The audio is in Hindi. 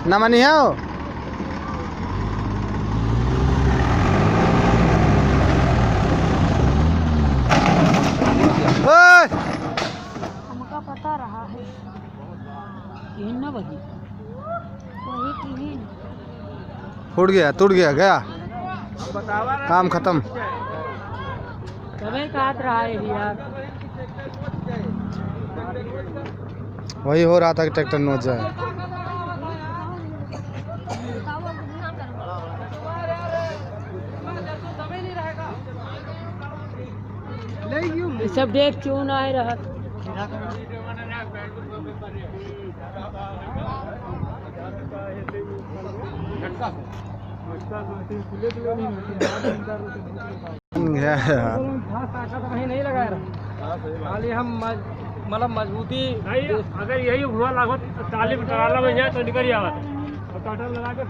ना मनी है वो हमका पता रहा है ना वही उड़ गया टूट गया गया काम खत्म कभी काट रहा है यार। वही हो रहा था कि ट्रैक्टर नोच जाए। सब देख क्यों ना आ रहा नहीं लगाया खाली हम मतलब मजबूती अगर यही हुआ लागत 40 में जाए तो निकल जावा लगा के